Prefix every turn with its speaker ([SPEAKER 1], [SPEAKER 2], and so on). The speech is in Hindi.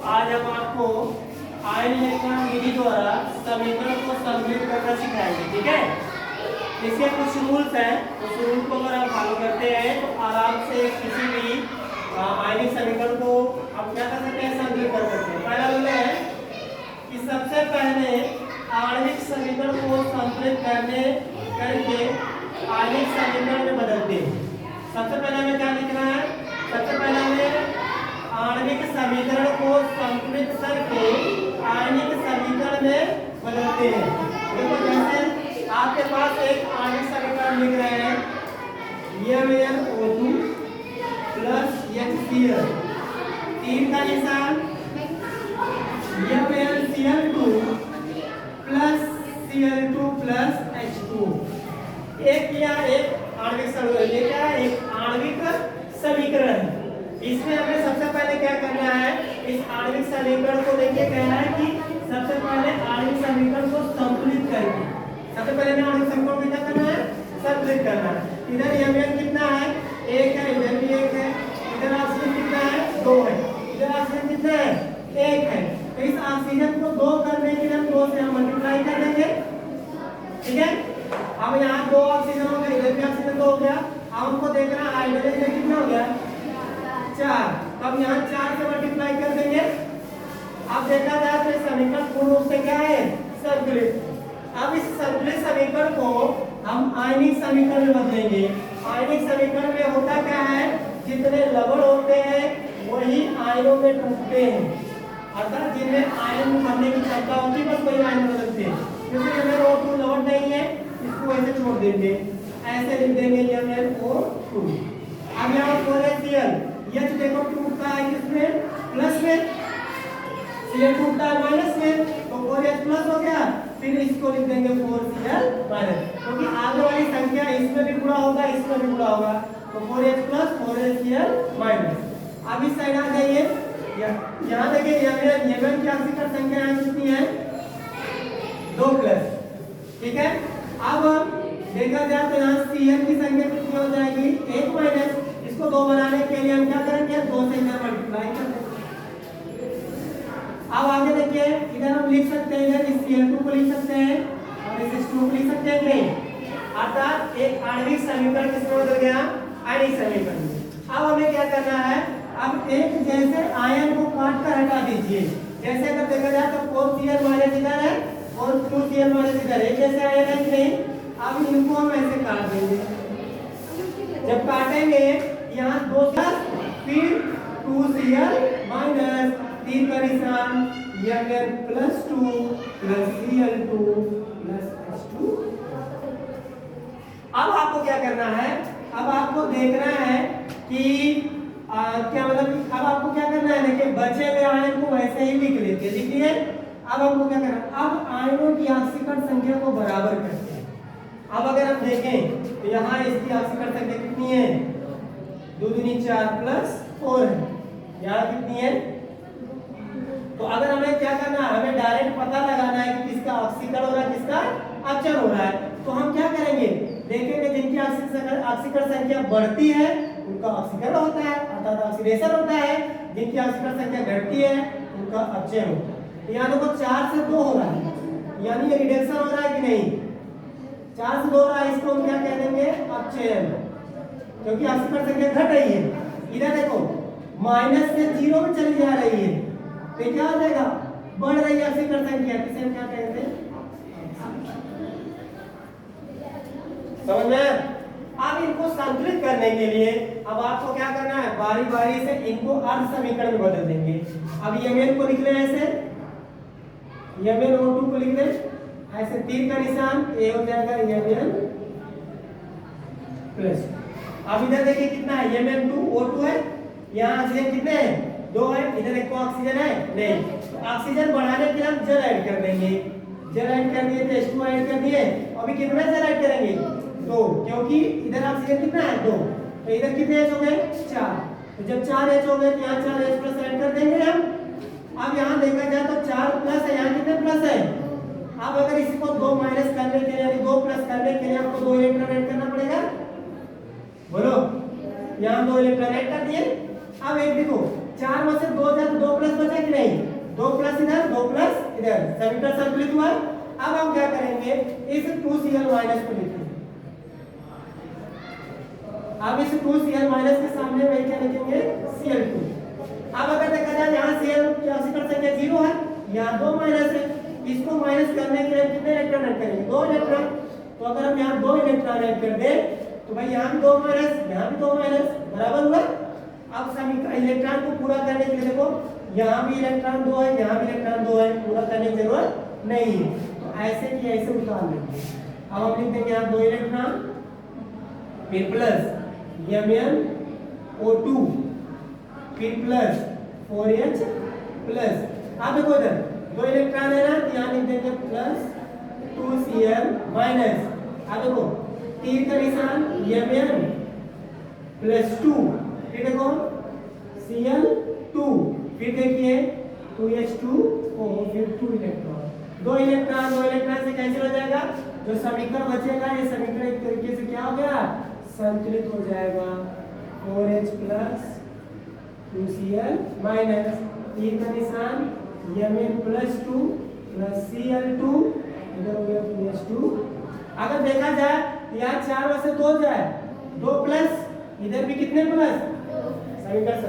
[SPEAKER 1] आज हम आपको आयन इलेक्ट्रॉन विधि द्वारा समीकरण को संतुलित करना सिखाएंगे। ठीक है, इसके कुछ रूल्स हैं। उस रूल को अगर आप फॉलो करते हैं तो आराम से किसी भी आयनिक समीकरण को आप क्या कर सकते हैं, संतुलित कर सकते हैं। पहला रूल है कि सबसे पहले आणविक समीकरण को संतुलित करके आयनिक समीकरण में बदलते हैं। सबसे पहले हमें क्या लिखना है? सबसे पहले हमें आणविक समीकरण को संतुलित करके आयनिक समीकरण में बदलते हैं। देखो, जैसे आपके पास एक आणविक समीकरण लिख रहे हैं MnO2 प्लस HCl, 3 का निशान MnCl2 plus Cl2 plus H2। एक या एक आणविक समीकरण, ये क्या है? एक आणविक समीकरण है। इसमें हमें सबसे पहले क्या करना है, इस आणविक समीकरण को लेके कहना है कि सबसे पहले आणविक समीकरण को संतुलित करके, सबसे पहले हमें आणविक समीकरण को क्या करना है, संतुलित करना है। इधर Mn कितना है? 1 है, इधर भी 1 है, इधर ऑक्सीजन कितना है? 2 है, इधर ऑक्सीजन कितना है? 1 है। तो इस ऑक्सीजन को 2 करने के लिए हम 2 से हम मल्टीप्लाई कर देंगे। ठीक है, अब यहाँ 2 ऑक्सीजन हो गए, इधर भी ऑक्सीजन 2 हो गया। अब हमको देखना है हाइड्रोजन में कितना हो गया? 4। तब यहाँ 4 से मल्टीप्लाई कर देंगे। अब देखा जाए तो समीकरण पूर्ण रूप से क्या है? संतुलित। अब इस संतुलित समीकरण को हम आयनिक समीकरण में बदलेंगे। आयनिक समीकरण में होता क्या है, जितने लवण होते हैं वही आयनों में टूटते हैं, अर्थात जिनमें आयन बनने की क्षमता होती है बस वही आयन बदलते हैं। क्योंकि अगर O2 लवण नहीं है, इसको ऐसे छोड़ देंगे, ऐसे लिख देंगे MnO2। अब यहाँ 4HCl, H देखो टूटता है किसमें? प्लस में, Cl टूटता है माइनस में, तो 4H प्लस हो गया। फिर इसको लिख देंगे 4Cl माइनस, क्योंकि आगे वाली संख्या इसमें भी गुणा होगा, इसमें भी गुणा होगा, तो 4H प्लस 4HCl माइनस। अब इस साइड आ जाइए, यहाँ देखिए Mn की ऑक्सीकरण संख्या यहाँ कितनी है? 2 प्लस। ठीक है, अब देखा जाए तो यहाँ Cl की संख्या कितनी हो जाएगी? 1 माइनस। इसको 2 बनाने के लिए हम क्या करेंगे? 2 से इधर मल्टीप्लाई कर देंगे। अब आगे देखिए, इधर हम लिख सकते हैं, इधर इस Cl2 को लिख सकते हैं और इस H2 को लिख सकते हैं नहीं, अर्थात एक आणविक समीकरण किसमें बदल गया? आयनिक समीकरण में। अब हमें क्या करना है, अब एक जैसे आयन को काट कर हटा दीजिए। जैसे अगर देखा जाए तो 4Cl माइनस इधर है और 2Cl माइनस इधर है, जैसे आयन है कि नहीं? अब इनको हम ऐसे काट देंगे। जब काटेंगे यहाँ 2 प्लस फिर 2Cl माइनस, 3 का निशान Mn plus 2 plus Cl2 plus H2। अब आपको क्या करना है, अब आपको देखना है कि क्या मतलब, अब आपको क्या करना है, देखिए बचे हुए आयन को वैसे ही लिख लेते हैं। लिखिए, अब हमको क्या करना है, अब आयनों की ऑक्सीकरण संख्या को बराबर करते हैं। अब अगर हम देखें तो यहाँ इसकी ऑक्सीकरण संख्या कितनी है? 2 दूनी 4 प्लस 4 है। यहाँ कितनी है? तो अगर हमें क्या करना है, हमें डायरेक्ट पता लगाना है कि किसका ऑक्सीकरण हो रहा है, किसका अपचयन हो रहा है। तो हम क्या करेंगे, देखेंगे जिनकी ऑक्सीकरण संख्या बढ़ती है उनका ऑक्सीकरण होता है, अर्थात ऑक्सीडेशन होता है। जिनकी ऑक्सीकरण संख्या घटती है उनका अपचयन होता है। तो यहाँ देखो 4 से 2 हो रहा है, यानी ये रिडक्शन हो रहा है कि नहीं? 4 से 2 हो रहा है, इसको हम क्या कह देंगे? अपचयन, क्योंकि ऑक्सीकरण संख्या घट रही है। इधर देखो माइनस से 0 में चली जा रही है, तो क्या हो जाएगा? बढ़ रही है ऑक्सीकरण संख्या, किसे हम क्या कहते हैं? समझ में? अब इनको संतुलित करने के लिए अब आपको क्या करना है, बारी बारी से इनको अर्ध समीकरण में बदल देंगे। अब Mn को लिख लें ऐसे, MnO2 को लिख लें ऐसे, 3 का निशान, A हो जाएगा Mn प्लस। अब इधर देखिए कितना है? Mn2O2 है, यहाँ ऑक्सीजन कितने हैं? 2 है, इधर एक ऑक्सीजन है नहीं, तो ऑक्सीजन बढ़ाने के लिए हम जल ऐड कर देंगे। जल ऐड कर दिए तो H2 ऐड कर दिए, अभी कितना जल ऐड करेंगे? 2, क्योंकि इधर ऑक्सीजन कितना है? 2, तो इधर कितने H हो गए? 4। तो जब 4 H हो गए तो यहाँ 4H प्लस ऐड कर देंगे हम। अब यहाँ देखा जाए तो 4 प्लस है, यहाँ कितने प्लस है? अब अगर इसको 2 माइनस करने के लिए यानी 2 प्लस करने के लिए आपको 2 इलेक्ट्रॉन ऐड करना पड़ेगा। बोलो, यहाँ 2 इलेक्ट्रॉन ऐड कर दिए। अब एक देखो 4 में से 2 जाए तो 2 प्लस बचा कि नहीं? इधर समीकरण संतुलित हुआ। अब हम क्या करेंगे, इस 2Cl माइनस को लिखेंगे। अब इस 2Cl माइनस के सामने वही क्या लिखेंगे, Cl2। अब अगर देखा जाए यहाँ Cl की औसत संख्या 0 है, यहाँ 2 माइनस है, इसको माइनस करने के लिए कितने इलेक्ट्रॉन ऐड करेंगे, 2 इलेक्ट्रॉन। तो अगर हम यहाँ 2 इलेक्ट्रॉन ऐड कर दें तो भाई यहाँ भी 2 माइनस, यहाँ भी 2 माइनस, बराबर हुआ। अब समीकरण इलेक्ट्रॉन को पूरा करने के लिए देखो, यहाँ भी इलेक्ट्रॉन 2 है, यहाँ भी इलेक्ट्रॉन 2 है, पूरा करने की जरूरत नहीं है, तो ऐसे की ऐसे उतार लेंगे। अब हम लिख देंगे यहाँ 2 इलेक्ट्रॉन, फिर प्लस MnO2, फिर प्लस 4H प्लस। अब देखो इधर 2 इलेक्ट्रॉन है ना, तो यहाँ लिख देंगे प्लस 2Cl माइनस। अब देखो तीर का निशान Mn प्लस 2, फिर देखो Cl2, फिर देखिए 2H2O, फिर 2 इलेक्ट्रॉन। 2 इलेक्ट्रॉन से कैंसिल हो जाएगा, जो समीकरण बचेगा ये समीकरण एक तरीके से क्या हो गया, संतुलित हो जाएगा। 4H प्लस 2Cl माइनस, तीर का निशान Mn प्लस 2 प्लस Cl2, इधर हो गया 2H2। अगर देखा जाए यहाँ 4 में से 2 जाए, 2 प्लस इधर भी कितने प्लस, समीकरण